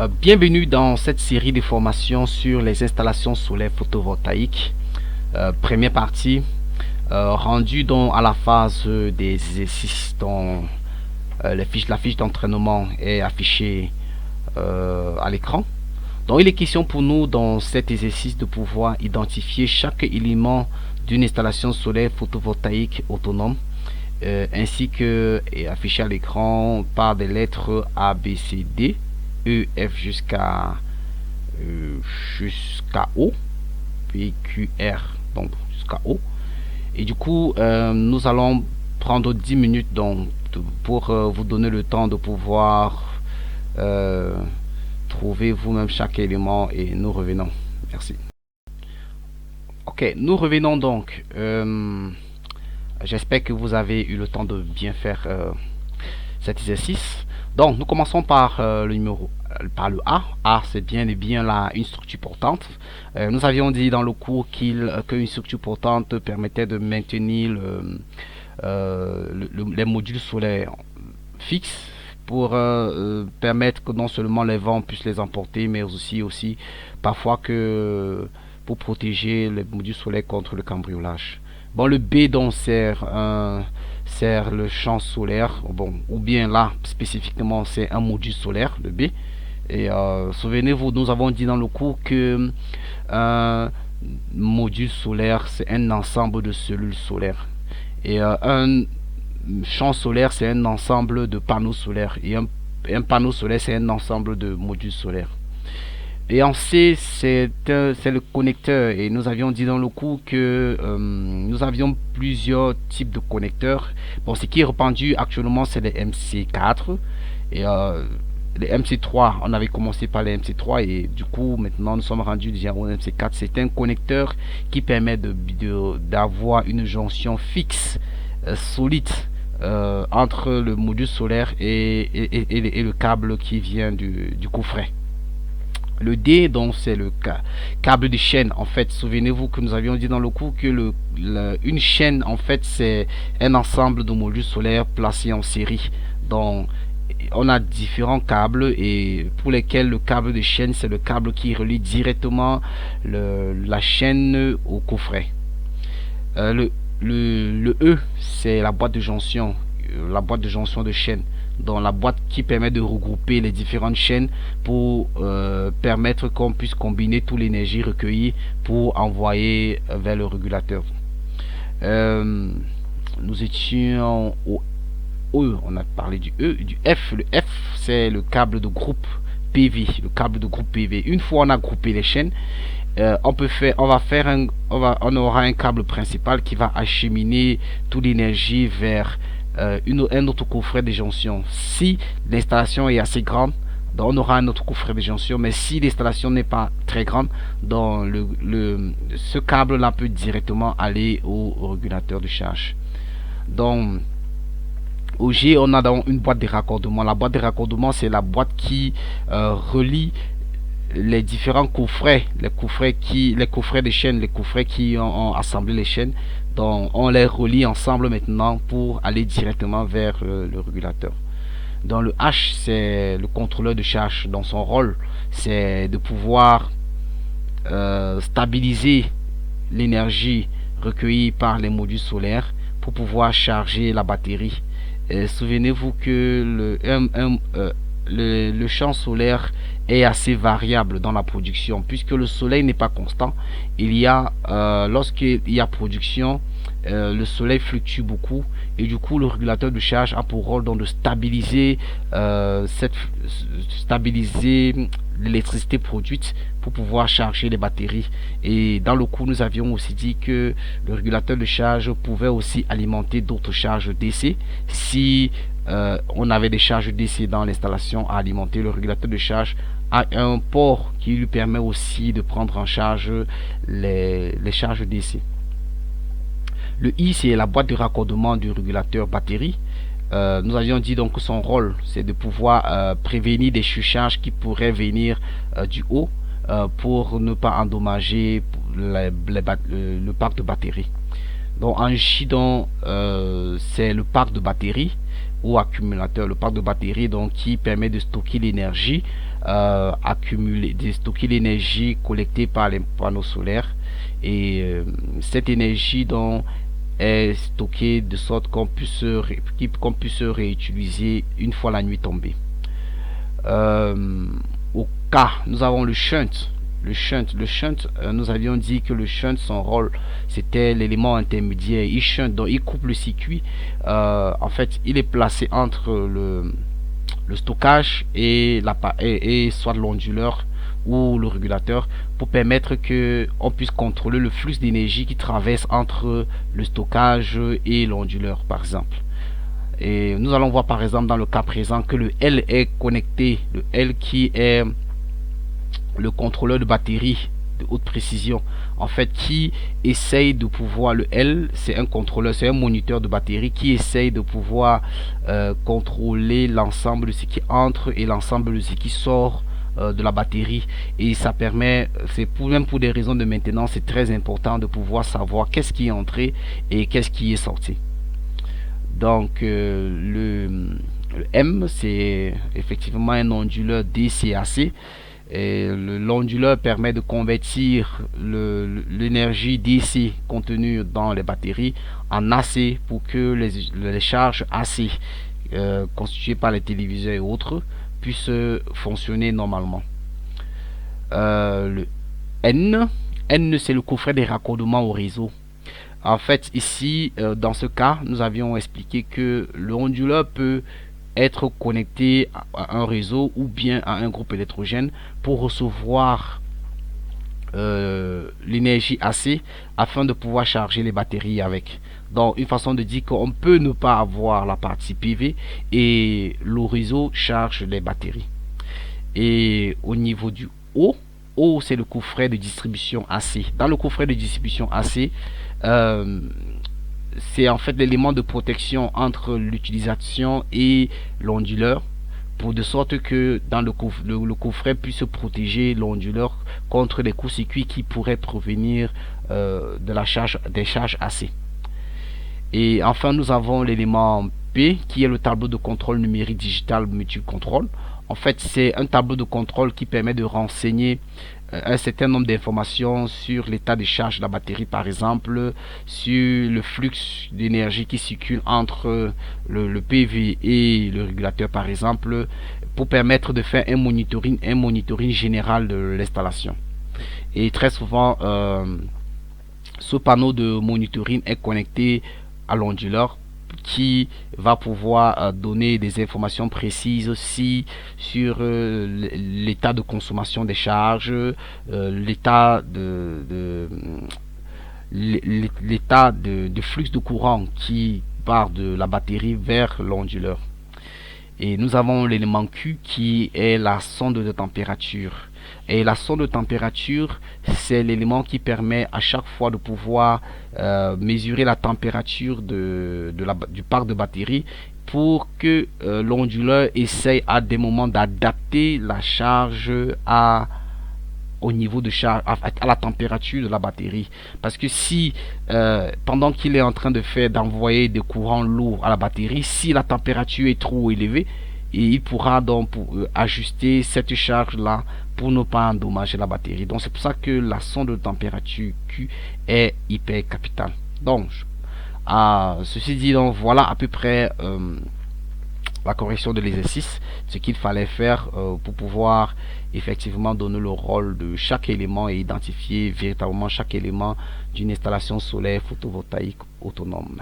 Bienvenue dans cette série de formations sur les installations solaires photovoltaïques. Première partie, rendue donc à la phase des exercices dont la fiche d'entraînement est affichée à l'écran. Donc il est question pour nous dans cet exercice de pouvoir identifier chaque élément d'une installation solaire photovoltaïque autonome ainsi que est affiché à l'écran par des lettres A, B, C, D, E, F jusqu'à O, P, Q, R, donc jusqu'à O. Et du coup, nous allons prendre 10 minutes donc, pour vous donner le temps de pouvoir trouver vous-même chaque élément et nous revenons. Merci. Ok, nous revenons donc. J'espère que vous avez eu le temps de bien faire cet exercice. Donc, nous commençons par par le A. A, c'est bien et bien là une structure portante. Nous avions dit dans le cours qu'une structure portante permettait de maintenir les modules solaires fixes pour permettre que non seulement les vents puissent les emporter, mais aussi parfois que pour protéger les modules solaires contre le cambriolage. Bon, le B donc sert le champ solaire, bon, ou bien là spécifiquement c'est un module solaire, le B. Et souvenez-vous, nous avons dit dans le cours que un module solaire c'est un ensemble de cellules solaires. Et un champ solaire c'est un ensemble de panneaux solaires. Et un panneau solaire c'est un ensemble de modules solaires. Et en C, c'est le connecteur. Et nous avions dit dans le cours que nous avions plusieurs types de connecteurs. Bon, ce qui est répandu actuellement, c'est les MC4. Et les MC3, on avait commencé par les MC3. Et du coup, maintenant, nous sommes rendus déjà au MC4. C'est un connecteur qui permet d'avoir une jonction fixe, solide, entre le module solaire et le câble qui vient du coffret. Le D, donc c'est le câble de chaîne. En fait, souvenez-vous que nous avions dit dans le cours que une chaîne, en fait, c'est un ensemble de modules solaires placés en série. Donc, on a différents câbles et pour lesquels le câble de chaîne, c'est le câble qui relie directement la chaîne au coffret. Le E, c'est la boîte de jonction, de chaîne, dans la boîte qui permet de regrouper les différentes chaînes pour permettre qu'on puisse combiner toute l'énergie recueillie pour envoyer vers le régulateur. Nous étions au E, on a parlé du E, du F. Le F, c'est le câble de groupe PV, Une fois on a groupé les chaînes, on aura un câble principal qui va acheminer toute l'énergie vers un autre coffret de jonction. Si l'installation est assez grande, donc on aura un autre coffret de jonction, mais si l'installation n'est pas très grande, donc ce câble là peut directement aller au régulateur de charge. Donc au G, on a donc une boîte de raccordement. La boîte de raccordement, c'est la boîte qui relie les différents coffrets, les coffrets de chaînes, les coffrets qui ont assemblé les chaînes. Donc on les relie ensemble maintenant pour aller directement vers le régulateur. Dans le H, c'est le contrôleur de charge. Dans son rôle, c'est de pouvoir stabiliser l'énergie recueillie par les modules solaires pour pouvoir charger la batterie. Souvenez-vous que le champ solaire est assez variable dans la production puisque le soleil n'est pas constant. Lorsqu'il y a production, le soleil fluctue beaucoup et du coup le régulateur de charge a pour rôle donc de stabiliser l'électricité produite pour pouvoir charger les batteries. Et dans le cours nous avions aussi dit que le régulateur de charge pouvait aussi alimenter d'autres charges DC si on avait des charges DC dans l'installation à alimenter. Le régulateur de charge a un port qui lui permet aussi de prendre en charge les charges DC. Le I, c'est la boîte de raccordement du régulateur batterie. Nous avions dit donc que son rôle, c'est de pouvoir prévenir des surcharges qui pourraient venir du haut pour ne pas endommager le parc de batterie. Donc en J, c'est le parc de batterie. ou accumulateur, le pack de batterie donc qui permet de stocker l'énergie accumulée, de stocker l'énergie collectée par les panneaux solaires. Et cette énergie donc est stockée de sorte qu'on puisse réutiliser une fois la nuit tombée. Euh, Au cas, nous avons le shunt. Nous avions dit que le shunt, son rôle, c'était l'élément intermédiaire. Il shunt, donc il coupe le circuit. En fait, il est placé entre le stockage et soit l'onduleur ou le régulateur pour permettre que on puisse contrôler le flux d'énergie qui traverse entre le stockage et l'onduleur, par exemple. Et nous allons voir par exemple dans le cas présent que le L est connecté, le L qui est le contrôleur de batterie de haute précision, en fait, qui essaye de pouvoir, le L c'est un contrôleur, c'est un moniteur de batterie qui essaye de pouvoir contrôler l'ensemble de ce qui entre et l'ensemble de ce qui sort de la batterie. Et ça permet, c'est même pour des raisons de maintenance, c'est très important de pouvoir savoir qu'est-ce qui est entré et qu'est-ce qui est sorti. Donc le M c'est effectivement un onduleur DC-AC. Et l'onduleur permet de convertir l'énergie DC contenue dans les batteries en AC pour que les charges AC constituées par les téléviseurs et autres puissent fonctionner normalement. Le N c'est le coffret des raccordements au réseau. En fait, ici, dans ce cas, nous avions expliqué que le onduleur peut être connecté à un réseau ou bien à un groupe électrogène pour recevoir l'énergie AC afin de pouvoir charger les batteries avec. Donc, une façon de dire qu'on peut ne pas avoir la partie PV et le réseau charge les batteries. Et au niveau du O c'est le coffret de distribution AC. Dans le coffret de distribution AC, euh, c'est en fait l'élément de protection entre l'utilisation et l'onduleur, pour de sorte que dans le coffret puisse protéger l'onduleur contre les courts-circuits qui pourraient provenir des charges AC. Et enfin, nous avons l'élément P qui est le tableau de contrôle numérique digital multi-contrôle. En fait, c'est un tableau de contrôle qui permet de renseigner un certain nombre d'informations sur l'état de charge de la batterie, par exemple, sur le flux d'énergie qui circule entre le PV et le régulateur, par exemple, pour permettre de faire un monitoring général de l'installation. Et très souvent, ce panneau de monitoring est connecté à l'onduleur qui va pouvoir donner des informations précises aussi sur l'état de consommation des charges, l'état de flux de courant qui part de la batterie vers l'onduleur. Et nous avons l'élément Q qui est la sonde de température. Et la sonde de température, c'est l'élément qui permet à chaque fois de pouvoir mesurer la température du parc de batterie pour que l'onduleur essaye à des moments d'adapter la charge au niveau de charge, à la température de la batterie. Parce que si pendant qu'il est en train d'envoyer des courants lourds à la batterie, si la température est trop élevée, et il pourra donc ajuster cette charge là pour ne pas endommager la batterie. Donc c'est pour ça que la sonde de température Q est hyper capitale. Donc ceci dit, donc voilà à peu près la correction de l'exercice, ce qu'il fallait faire pour pouvoir effectivement donner le rôle de chaque élément et identifier véritablement chaque élément d'une installation solaire photovoltaïque autonome.